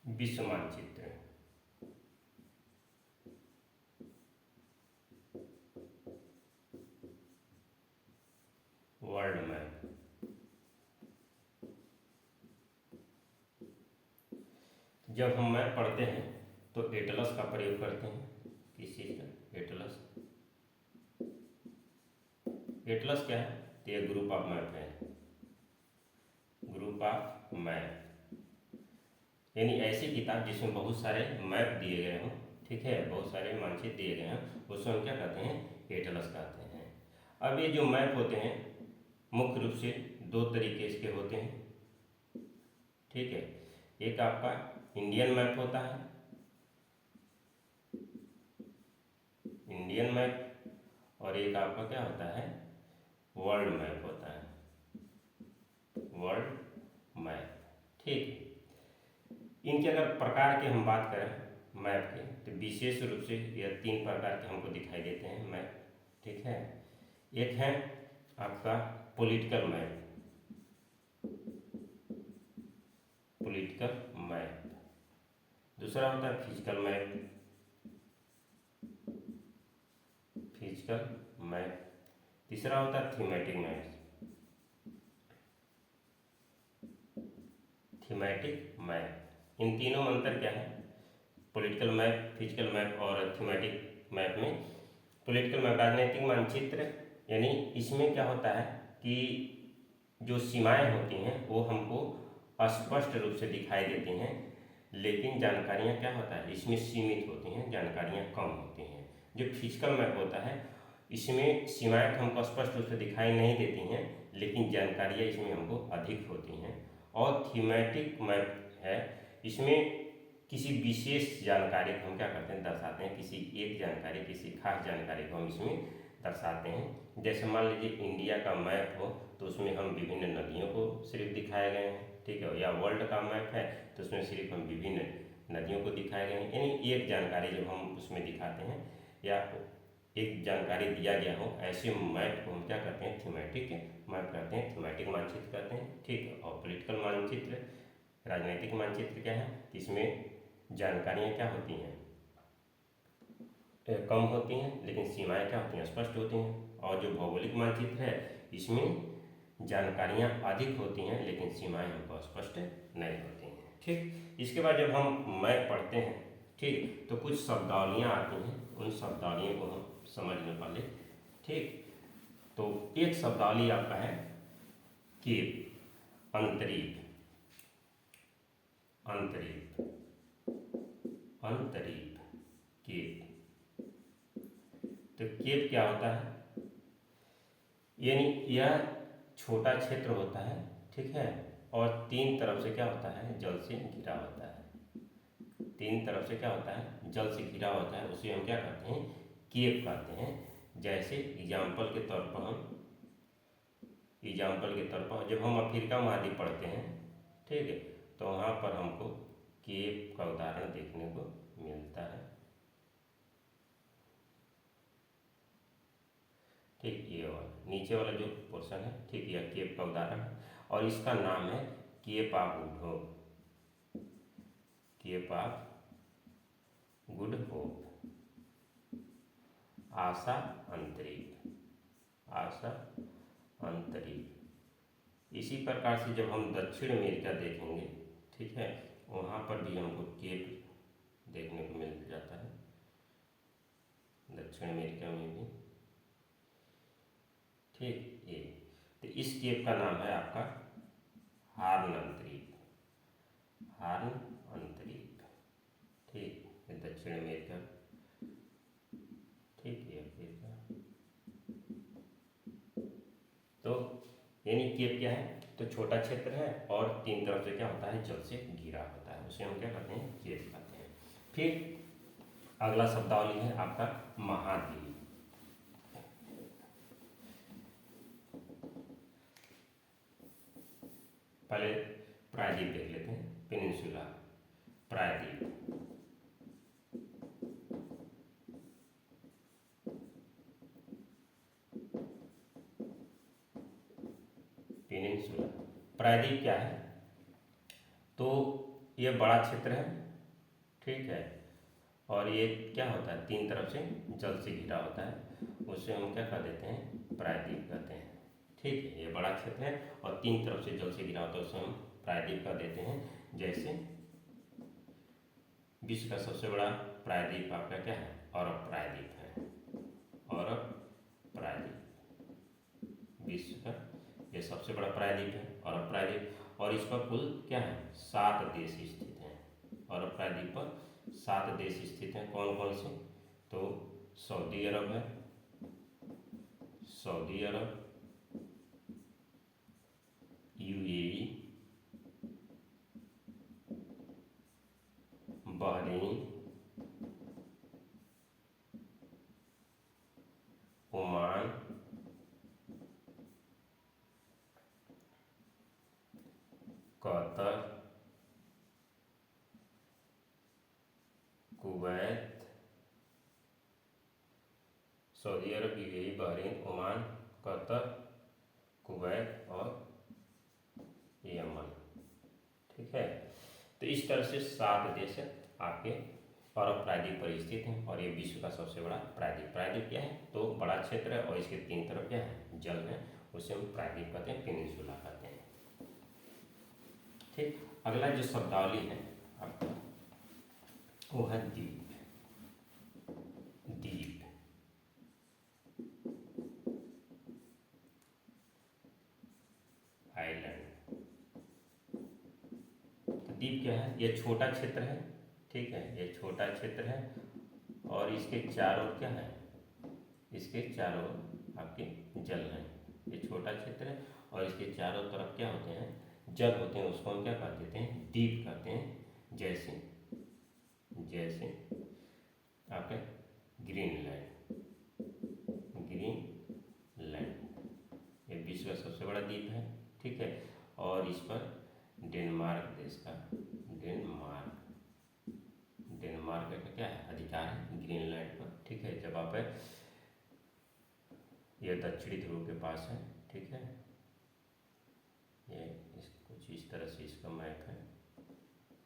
विश्व मानचित्र, world map. जब हम मैप पढ़ते हैं तो एटलस का प्रयोग करते हैं। किस चीज़ का? एटलस। एटलस क्या है? तो ये ग्रुप ऑफ मैप है, ग्रुप ऑफ मैप, यानी ऐसी किताब जिसमें बहुत सारे मैप दिए गए हों, ठीक है, बहुत सारे मानचित्र दिए गए हैं, उसको हम क्या कहते हैं? एटलस कहते हैं। अब ये जो मैप होते हैं मुख्य रूप से दो तरीके इसके होते हैं, ठीक है। एक आपका इंडियन मैप होता है, इंडियन मैप, और एक आपका क्या होता है? वर्ल्ड मैप होता है, वर्ल्ड मैप, ठीक। इनके अगर प्रकार की हम बात करें मैप के, तो विशेष रूप से यह तीन प्रकार के हमको दिखाई देते हैं मैप, ठीक है। एक है आपका पॉलिटिकल मैप, पॉलिटिकल मैप। दूसरा होता है फिजिकल मैप, फिजिकल मैप। तीसरा होता है थीमेटिक मैप, थीमेटिक मैप। इन तीनों में अंतर क्या है? पॉलिटिकल मैप, फिजिकल मैप और थीमेटिक मैप में, पॉलिटिकल मैप राजनीतिक मानचित्र, यानी इसमें क्या होता है कि जो सीमाएं होती हैं वो हमको स्पष्ट रूप से दिखाई देती हैं, लेकिन जानकारियां क्या होता है इसमें सीमित होती हैं, जानकारियां कम होती हैं। जो फिजिकल मैप होता है इसमें सीमाएं तो हमको स्पष्ट रूप से दिखाई नहीं देती हैं, लेकिन जानकारियां इसमें हमको अधिक होती हैं। और थीमेटिक मैप है, इसमें किसी विशेष जानकारी को हम क्या करते हैं? दर्शाते हैं, किसी एक जानकारी, किसी खास जानकारी को हम इसमें दर्शाते हैं। जैसे मान लीजिए इंडिया का मैप हो तो उसमें हम विभिन्न नदियों को सिर्फ दिखाए गए हैं, ठीक है, या वर्ल्ड का मैप है तो उसमें सिर्फ हम विभिन्न नदियों को दिखाए गए हैं। यानी एक जानकारी जब हम उसमें दिखाते हैं या एक जानकारी दिया गया हो, ऐसे मैप को हम क्या कहते हैं? थीमेटिक मैप कहते हैं, थीमेटिक मानचित्र कहते हैं, ठीक है। और पॉलिटिकल मानचित्र, राजनीतिक मानचित्र क्या है? इसमें जानकारियाँ क्या होती हैं? कम होती हैं, लेकिन सीमाएं क्या होती हैं? स्पष्ट होती हैं। और जो भौगोलिक मानचित्र है इसमें जानकारियाँ अधिक होती हैं, लेकिन सीमाएं हमको स्पष्ट नहीं होती हैं, ठीक। इसके बाद जब हम मैप पढ़ते हैं, ठीक, तो कुछ शब्दावलियाँ आती हैं, उन शब्दावलियों को हम समझ लें पहले, ठीक। तो एक शब्दावली आपका है केप, अंतरीप, अंतरीप, अंतरीप, केप। तो केप क्या होता है? यानी यह छोटा क्षेत्र होता है, ठीक है, और तीन तरफ से क्या होता है? जल से घिरा होता है। तीन तरफ से क्या होता है? जल से घिरा होता है, उसे हम क्या कहते हैं? केप कहते हैं। जैसे एग्जाम्पल के तौर पर जब हम अफ्रीका महाद्वीप पढ़ते हैं, ठीक है, तो वहाँ पर हमको केप का उदाहरण देखने को मिलता है, ठीक। ये वाला नीचे वाला जो पोर्शन है, ठीक, यह केप का उदाहरण है, और इसका नाम है Cape of Good Hope, Cape of Good Hope, आशा अंतरीप, आशा अंतरीप। इसी प्रकार से जब हम दक्षिण अमेरिका देखेंगे, ठीक है, वहाँ पर भी हमको केप देखने को मिल जाता है, दक्षिण अमेरिका में भी, ठीक। ये तो इस केप का नाम है आपका हार्न अंतरीप, हार्न अंतरीप, ठीक। ये दक्षिण अमेरिका, ठीक, ये अफ्रीका। तो यानी केप क्या है? तो छोटा क्षेत्र है और तीन तरफ से क्या होता है? जल से घिरा होता है, उसे हम क्या कहते हैं? केप कहते हैं। फिर अगला शब्दावली है आपका महाद्वीप। पहले प्रायद्वीप देख लेते हैं, पेनिनसुला, प्रायद्वीप, पेनिनसुला। प्रायद्वीप क्या है? तो ये बड़ा क्षेत्र है, ठीक है, और ये क्या होता है, तीन तरफ से जल से घिरा होता है, उसे हम क्या कह देते हैं, प्रायद्वीप कहते हैं। ठीक है, ये बड़ा क्षेत्र है और तीन तरफ से जल से घिरा होता है, उसे हम प्रायद्वीप कह देते हैं। जैसे विश्व का सबसे बड़ा प्रायद्वीप आपका क्या है, अरब प्रायद्वीप है, अरब प्रायद्वीप विश्व का ये सबसे बड़ा प्रायद्वीप है, अरब प्रायद्वीप। और इस पर कुल क्या है, 7 देश स्थित हैं। अरब प्रायद्वीप पर 7 देश स्थित हैं। कौन कौन से, तो सऊदी अरब है, Saudi Arab, UAE, Bahrain, Oman, Qatar, Kuwait, Saudi Arab, UAE, Bahrain, Oman, Qatar, Kuwait और यमन। ठीक है, तो इस तरह से 7 देश आपके अरब प्रायद्वीप पर स्थित हैं और ये विश्व का सबसे बड़ा प्रायद्वीप। प्रायद्वीप क्या है, तो बड़ा क्षेत्र है और इसके तीन तरफ क्या है, जल है, उसे हम प्रायद्वीप कहते हैं, पेनिनसुला कहते हैं। ठीक, अगला जो शब्दावली है आपका वो है द्वीप। द्वीप, आइलैंड। तो द्वीप क्या है, ये छोटा क्षेत्र है, ठीक है, ये छोटा क्षेत्र है और इसके चारों ओर क्या है, इसके चारों ओर आपके जल हैं। ये छोटा क्षेत्र है और इसके चारों तरफ क्या होते हैं, जल होते हैं, उसको हम क्या कह देते हैं, द्वीप कहते हैं। जैसे जैसे आपका ग्रीनलैंड, ग्रीनलैंड ये विश्व का सबसे बड़ा द्वीप है, ठीक है, और इस पर डेनमार्क देश का, डेनमार्क का क्या है, अधिकार है ग्रीनलैंड पर। ठीक है, जब आप ये दक्षिणी ध्रुव के पास है, ठीक है, ये कुछ इस तरह से इसका मैप है,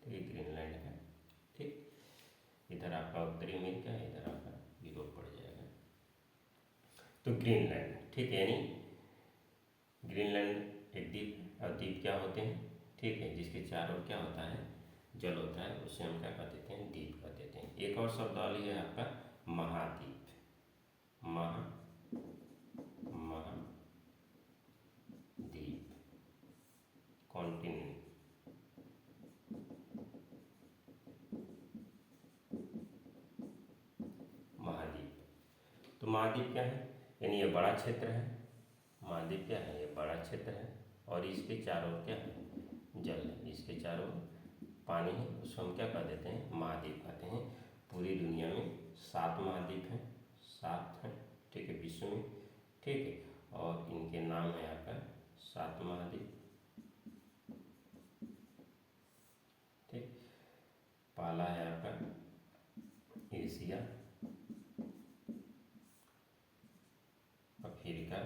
ठीक है, ग्रीनलैंड है। ठीक, इधर आपका उत्तरी अमेरिका है, इधर आपका यूरोप पड़ जाएगा। तो ग्रीनलैंड, ठीक है, यानी ग्रीनलैंड एक द्वीप, और द्वीप क्या होते हैं, ठीक है, जिसके चारों ओर क्या होता है, जल होता है, उसे हम क्या कह देते हैं, द्वीप कह देते हैं। एक और शब्दावली है आपका महाद्वीप, महाद्वीप, कॉन्टिनेंट। महाद्वीप, तो महाद्वीप क्या है, यानी ये बड़ा क्षेत्र है। महाद्वीप क्या है, ये बड़ा क्षेत्र है और इसके चारों ओर क्या है, जल है, इसके चारों ओर पानी है, उसको हम क्या कह देते हैं, महाद्वीप कहते हैं। पूरी दुनिया में 7 महाद्वीप हैं, 7 हैं, ठीक है, विश्व में, ठीक है, और इनके नाम है आपका 7 महाद्वीप। ठीक, पहला है आपका एशिया, अफ्रीका,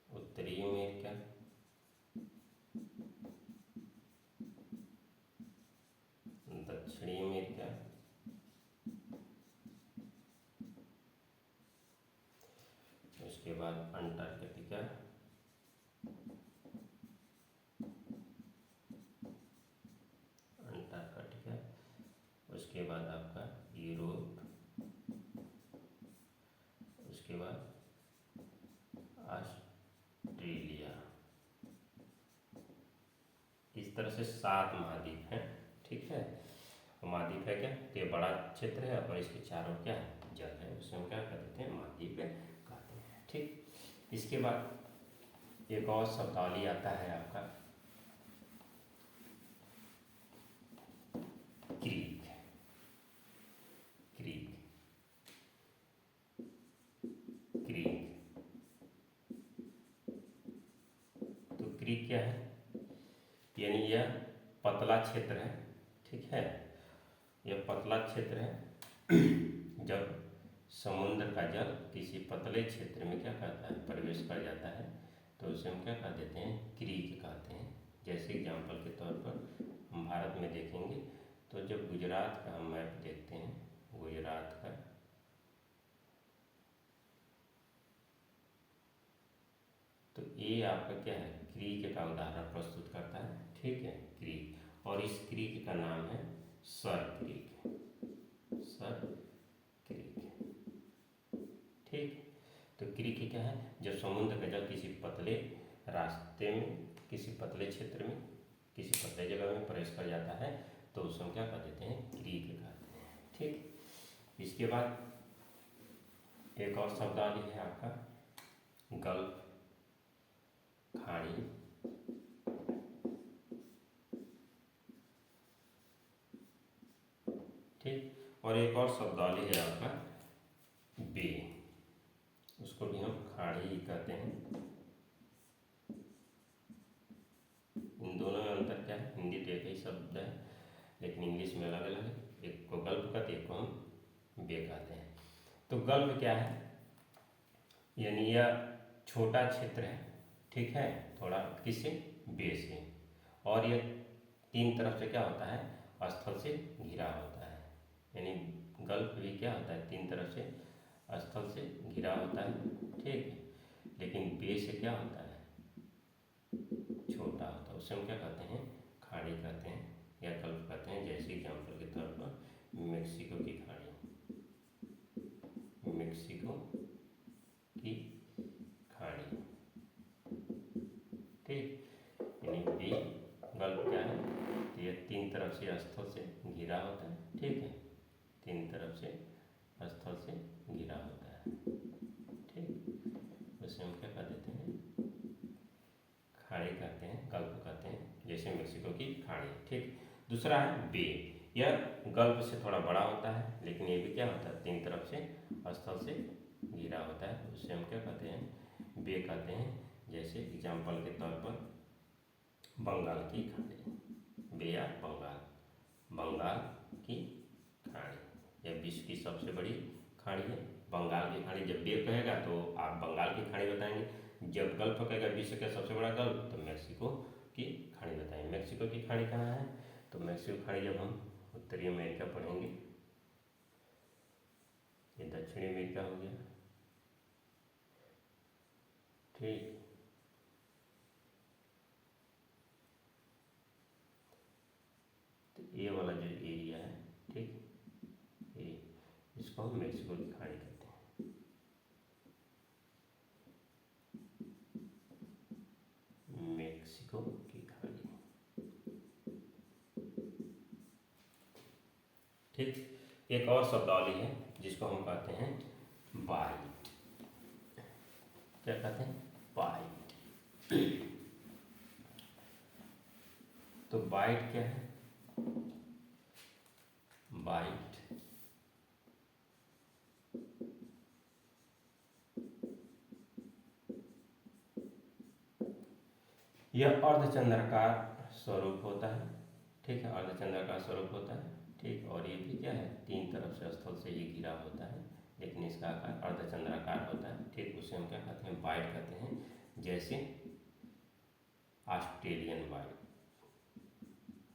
उत्तरी अमेरिका, दक्षिणी अमेरिका, उसके बाद अंटार्कटिका, उसके बाद आपका यूरोप, उसके बाद ऑस्ट्रेलिया। इस तरह से 7 महाद्वीप हैं, ठीक है। महाद्वीप है क्या, तो ये बड़ा क्षेत्र है और इसके चारों क्या है, जल है, उसे हम क्या कहते हैं, महाद्वीप कहते हैं। ठीक, इसके बाद एक और शब्दावली आता है आपका क्रीक। क्रीक, क्रीक, तो क्रीक क्या है, यानी यह पतला क्षेत्र है, ठीक है, यह पतला क्षेत्र है। जब समुद्र का जल किसी पतले क्षेत्र में क्या करता है, प्रवेश कर जाता है, तो उसे हम क्या कह देते हैं, क्रीक कहते हैं। भारत में देखेंगे तो जब गुजरात का हम मैप देखते हैं, गुजरात का, तो ये आपका क्या है, क्रीक का उदाहरण प्रस्तुत करता है। ठीक है, क्रीक, और इस क्रीक का नाम है सर क्रीक, सर क्रीक। ठीक, तो क्रीक क्या है, जब समुद्र का जल किसी पतले रास्ते में, किसी पतले क्षेत्र में, किसी पतले जगह में प्रवेश कर जाता है तो उसको हम क्या कह देते हैं, क्रीक कहते हैं। ठीक, इसके बाद एक और शब्दावली है आपका गल्फ, खाड़ी। ठीक, और एक और शब्दावली है आपका बे, उसको भी हम खाड़ी ही कहते हैं। इन दोनों में अंतर क्या है, हिंदी तो एक ही शब्द है लेकिन इंग्लिश में अलग अलग है, एक को गल्फ कहते हैं, एक को हम बे कहते हैं। तो गल्फ क्या है, यानी यह छोटा क्षेत्र है, ठीक है, थोड़ा किससे, बे से, और ये तीन तरफ से क्या होता है, स्थल से घिरा होता है। यानी गल्फ भी क्या होता है, तीन तरफ से स्थल से घिरा होता है। ठीक है, लेकिन बे से क्या होता है, छोटा होता है, उससे हम क्या कहते हैं, खाड़ी कहते हैं या गल्फ कहते हैं। जैसे एग्जाम्पल के तौर पर मेक्सिको की खाड़ी, मेक्सिको की खाड़ी। ठीक, यानी बे गल्फ क्या है, तो ये तीन तरफ से स्थल से घिरा होता है। ठीक है, तीन तरफ से स्थल से घिरा होता है। ठीक, उसे हम क्या कह देते हैं, खाड़ी कहते हैं, गल्फ कहते हैं, जैसे मेक्सिको की खाड़ी। ठीक, दूसरा है बे, यह गल्फ से थोड़ा बड़ा होता है लेकिन ये भी क्या होता है, तीन तरफ से स्थल से घिरा होता है, उससे हम क्या कहते हैं, बे कहते हैं। जैसे एग्जाम्पल के तौर पर बंगाल की खाड़ी, बे या बंगाल, बंगाल की खाड़ी, यह विश्व की सबसे बड़ी खाड़ी है, बंगाल की खाड़ी। जब बे कहेगा तो आप बंगाल की खाड़ी बताएंगे, जब गल्फ कहेगा विश्व का सबसे बड़ा गल्फ तो मेक्सिको की खाड़ी बताएंगे। मेक्सिको की खाड़ी कहाँ है, तो मेक्सिको खाड़ी जब हम उत्तरी अमेरिका पढ़ेंगे, ये दक्षिणी अमेरिका हो गया। ठीक, तो ये वाला जो एरिया है, ठीक, ये इसको हम मेक्सिको की खाड़ी कहते हैं। मेक्सिको की खाड़ी। ठीक, एक और शब्दावली है जिसको हम कहते हैं बाइट। क्या कहते हैं, बाइट। तो बाइट क्या है, बाइट यह अर्धचंद्राकार स्वरूप होता है। ठीक है, अर्धचंद्राकार स्वरूप होता है। ठीक, और ये भी क्या है, तीन तरफ से स्थल से ये घिरा होता है लेकिन इसका आकार अर्धचंद्राकार होता है। ठीक, उसे हम क्या कहते हैं, बाइट कहते हैं। जैसे Australian bight,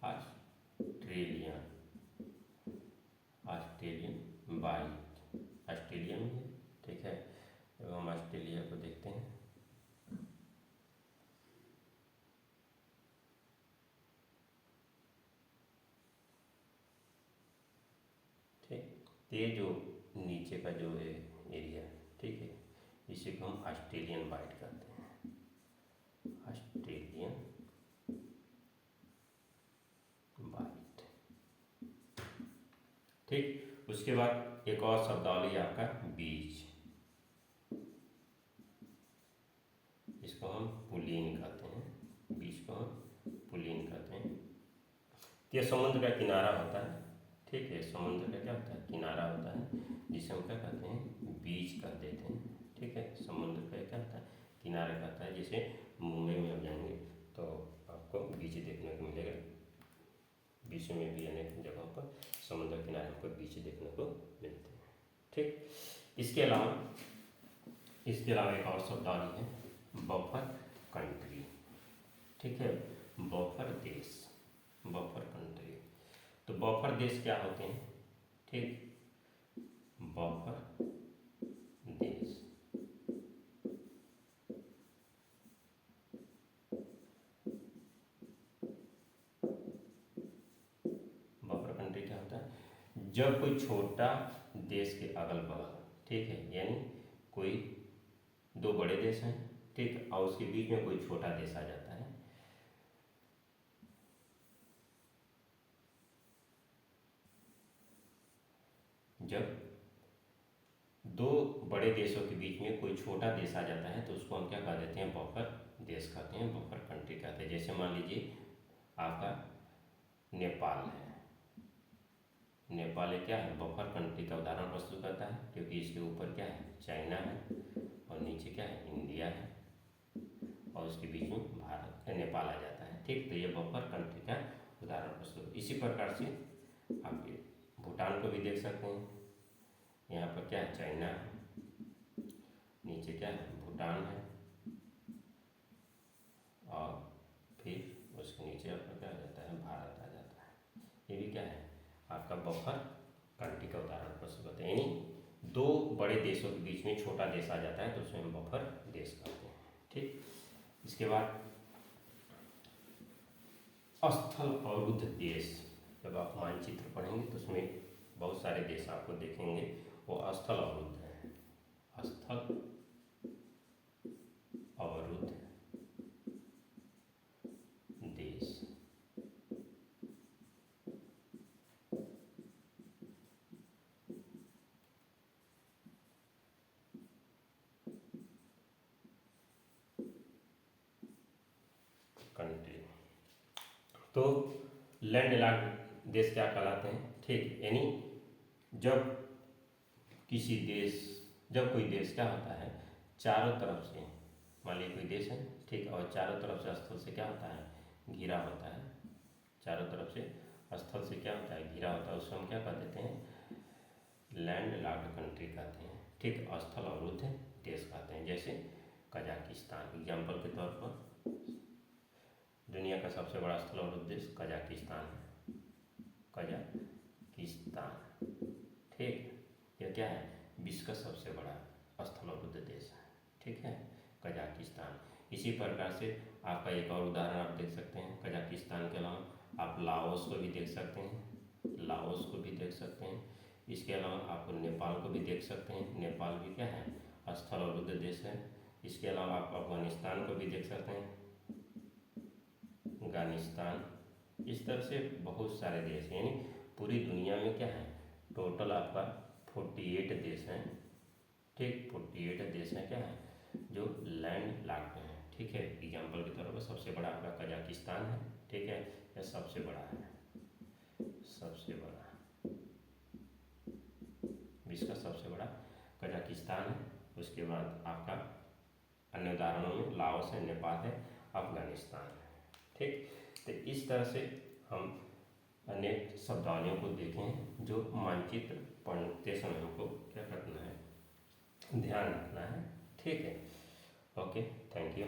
Australian, Australian bight, Australia में है। ठीक है, जब हम ऑस्ट्रेलिया को देखते हैं, ये जो नीचे का जो एरिया, ठीक है, इसी को हम ऑस्ट्रेलियन बाइट कहते हैं, ऑस्ट्रेलियन बाइट। ठीक, उसके बाद एक और शब्दावली आपका बीच, इसको हम पुलीन कहते हैं, बीच को हम पुलीन कहते हैं। ये समुद्र का किनारा होता है। ठीक है, समुद्र का क्या होता है, किनारा होता है, जिसे हम क्या कहते हैं, बीच कह देते हैं। ठीक है, समुद्र का क्या होता है, किनारा कहता है। जैसे मुंबई में आप जाएंगे तो आपको बीच देखने को मिलेगा, बीच में भी अनेक जगहों पर समुद्र किनारे हमको बीच देखने को मिलते हैं। ठीक, इसके अलावा एक और शब्दावली है बफर कंट्री। ठीक है, बफर देश, बफर कंट्री। तो बफर देश क्या होते हैं, ठीक, बफर देश। बफर कंट्री क्या होता है, जब कोई छोटा देश के अगल बगल, ठीक है, यानी कोई दो बड़े देश हैं, ठीक, और उसके बीच में कोई छोटा देश आ जाता है। जब दो बड़े देशों के बीच में कोई छोटा देश आ जाता है तो उसको हम क्या कह देते हैं, बफर देश कहते हैं, बफर कंट्री कहते हैं। जैसे मान लीजिए आपका नेपाल है, नेपाल क्या है, बफर कंट्री का उदाहरण प्रस्तुत करता है, क्योंकि इसके ऊपर क्या है, चाइना है, और नीचे क्या है, इंडिया है, और उसके बीच में भारत नेपाल आ जाता है, ठीक। तो ये बफर कंट्री का उदाहरण प्रस्तुत। इसी प्रकार से आप भूटान को भी देख सकते हैं, यहाँ पर क्या है, चाइना है, नीचे क्या है, भूटान है, और फिर उसके नीचे आपका क्या आ जाता है, भारत आ जाता है। ये भी क्या है, आपका बफर कंट्री का उदाहरण प्रस्तुत करते हैं, यानी दो बड़े देशों के बीच में छोटा देश आ जाता है तो उसमें हम बफर देश कहते हैं, ठीक। इसके बाद स्थल अवरुद्ध देश। जब आप मानचित्र पढ़ेंगे तो उसमें बहुत सारे देश आपको देखेंगे, वो स्थल अवरुद्ध है, स्थल अवरुद्ध देश। कंट्री। तो लैंडलॉक्ड देश क्या कहलाते हैं, ठीक, यानी जब किसी देश, जब कोई देश क्या होता है, चारों तरफ से, मान लीजिए कोई देश है, ठीक, और चारों तरफ से स्थल से क्या होता है, घिरा होता है, चारों तरफ से स्थल से क्या होता है, घिरा होता है, उसको हम क्या कह देते हैं, लैंडलॉक्ड कंट्री कहते हैं, ठीक, स्थल अवरुद्ध देश कहते हैं। जैसे कजाकिस्तान, एग्जाम्पल के तौर पर दुनिया का सबसे बड़ा स्थल अवरुद्ध देश कजाकिस्तान है, कजाकिस्तान, ठीक, यह क्या है, विश्व का सबसे बड़ा स्थल अवरुद्ध देश है, ठीक है, कजाकिस्तान। इसी प्रकार से आपका एक और उदाहरण आप देख सकते हैं, कजाकिस्तान के अलावा आप लाओस को भी देख सकते हैं, लाओस को भी देख सकते हैं। इसके अलावा आप नेपाल को भी देख सकते हैं, नेपाल भी क्या है, स्थल अवरुद्ध देश है। इसके अलावा आप अफगानिस्तान को भी देख सकते हैं, अफगानिस्तान। इस तरह से बहुत सारे देश हैं, यानी पूरी दुनिया में क्या है, टोटल आपका 48 देश हैं, ठीक, 48 देश हैं क्या है, जो लैंड लॉक्ड हैं, ठीक है। एग्जाम्पल के तौर पर सबसे बड़ा आपका कजाकिस्तान है, ठीक है, यह सबसे बड़ा है, सबसे बड़ा, विश्व का सबसे बड़ा कजाकिस्तान है। उसके बाद आपका अन्य उदाहरणों में लाओस है, नेपाल है, अफगानिस्तान है, ठीक। तो इस तरह से हम अनेक शब्दावलियों को देखें जो मानचित्र पढ़ते समय हमको क्या करना है, ध्यान रखना है, ठीक है। Okay, thank you.